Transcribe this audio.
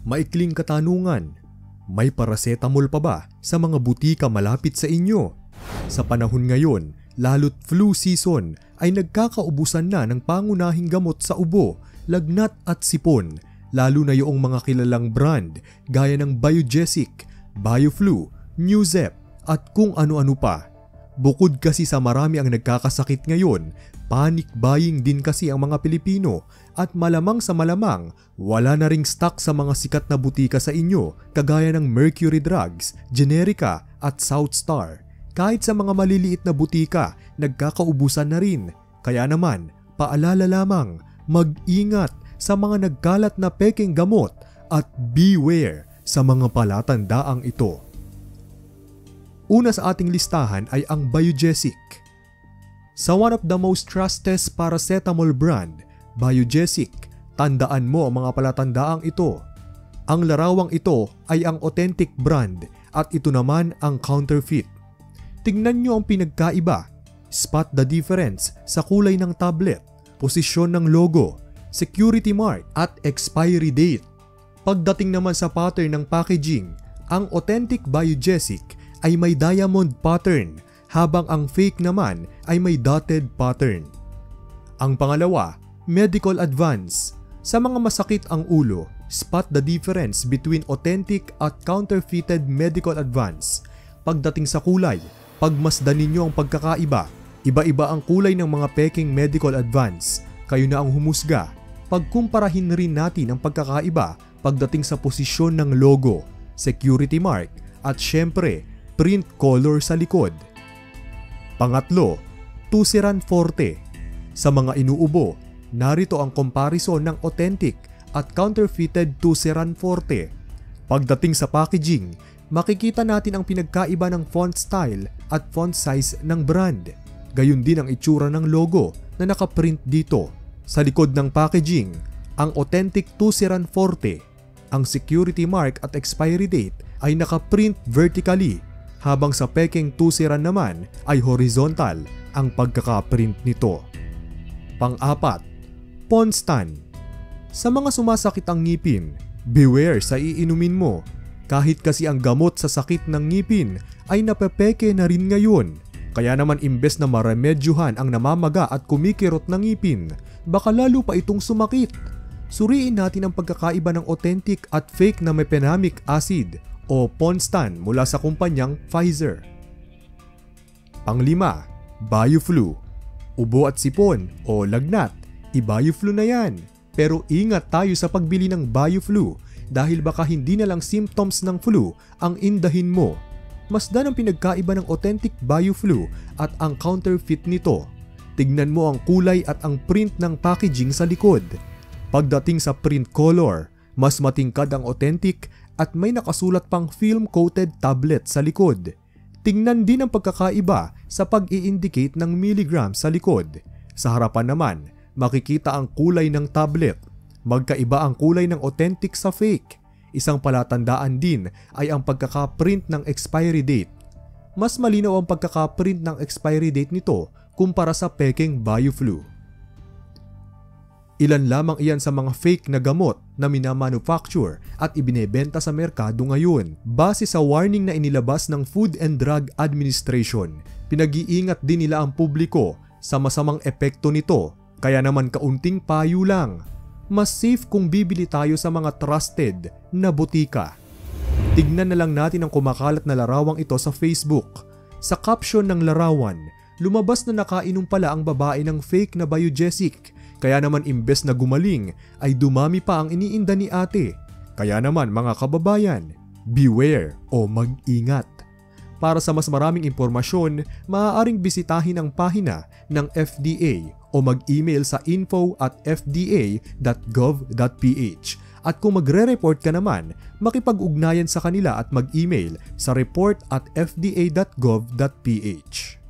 Maikling katanungan, may paracetamol pa ba sa mga butika malapit sa inyo? Sa panahon ngayon, lalo't flu season, ay nagkakaubusan na ng pangunahing gamot sa ubo, lagnat at sipon, lalo na yung mga kilalang brand gaya ng Biogesic, BioFlu, Newzep at kung ano-ano pa. Bukod kasi sa marami ang nagkakasakit ngayon, panic buying din kasi ang mga Pilipino at malamang sa malamang wala na ring stock sa mga sikat na butika sa inyo kagaya ng Mercury Drugs, Generica at South Star. Kahit sa mga maliliit na butika, nagkakaubusan na rin. Kaya naman, paalala lamang, mag-ingat sa mga nagkalat na peking gamot at beware sa mga palatandaang ito. Una sa ating listahan ay ang Biogesic. Sa one of the most trusted paracetamol brand, Biogesic, tandaan mo ang mga palatandaang ito. Ang larawang ito ay ang authentic brand at ito naman ang counterfeit. Tingnan nyo ang pinagkaiba. Spot the difference sa kulay ng tablet, posisyon ng logo, security mark at expiry date. Pagdating naman sa pattern ng packaging, ang authentic Biogesic ay may diamond pattern habang ang fake naman ay may dotted pattern. Ang pangalawa, medical advance. Sa mga masakit ang ulo, spot the difference between authentic at counterfeited medical advance. Pagdating sa kulay, pagmasdan ninyo ang pagkakaiba. Iba-iba ang kulay ng mga peking medical advance. Kayo na ang humusga. Pagkumparahin rin natin ang pagkakaiba pagdating sa posisyon ng logo, security mark at syempre, print color sa likod. Pangatlo, Tuceran Forte. Sa mga inuubo, narito ang comparison ng authentic at counterfeited Tuceran Forte. Pagdating sa packaging, makikita natin ang pinagkaiba ng font style at font size ng brand. Gayun din ang itsura ng logo na nakaprint dito. Sa likod ng packaging, ang authentic Tuceran Forte, ang security mark at expiry date ay nakaprint vertically, habang sa peking Tuceran naman ay horizontal ang pagkakaprint nito. Pang-apat, Ponstan. Sa mga sumasakit ang ngipin, beware sa iinumin mo. Kahit kasi ang gamot sa sakit ng ngipin ay napepeke na rin ngayon. Kaya naman imbes na maremedyohan ang namamaga at kumikirot ng ngipin, baka lalo pa itong sumakit. Suriin natin ang pagkakaiba ng authentic at fake na mefenamic acid o Ponstan mula sa kumpanyang Pfizer. Panglima, BioFlu. Ubo at sipon o lagnat, i-BioFlu na yan. Pero ingat tayo sa pagbili ng BioFlu dahil baka hindi na lang symptoms ng flu ang indahin mo. Masdan ang pinagkaiba ng authentic BioFlu at ang counterfeit nito. Tignan mo ang kulay at ang print ng packaging sa likod. Pagdating sa print color, mas matingkad ang authentic at may nakasulat pang film-coated tablet sa likod. Tingnan din ang pagkakaiba sa pag-i-indicate ng milligram sa likod. Sa harapan naman, makikita ang kulay ng tablet. Magkaiba ang kulay ng authentic sa fake. Isang palatandaan din ay ang pagkakaprint ng expiry date. Mas malinaw ang pagkakaprint ng expiry date nito kumpara sa peking BioFlu. Ilan lamang iyan sa mga fake na gamot na minamanufacture at ibinebenta sa merkado ngayon. Base sa warning na inilabas ng Food and Drug Administration, pinag-iingat din nila ang publiko sa masamang epekto nito. Kaya naman kaunting payo lang, mas safe kung bibili tayo sa mga trusted na butika. Tignan na lang natin ang kumakalat na larawang ito sa Facebook. Sa caption ng larawan, lumabas na nakainom pala ang babae ng fake na Biogesic. Kaya naman imbes na gumaling ay dumami pa ang iniinda ni ate. Kaya naman mga kababayan, beware o mag-ingat. Para sa mas maraming impormasyon, maaaring bisitahin ang pahina ng FDA o mag-email sa info@fda.gov.ph. At kung magre-report ka naman, makipag-ugnayan sa kanila at mag-email sa report@fda.gov.ph.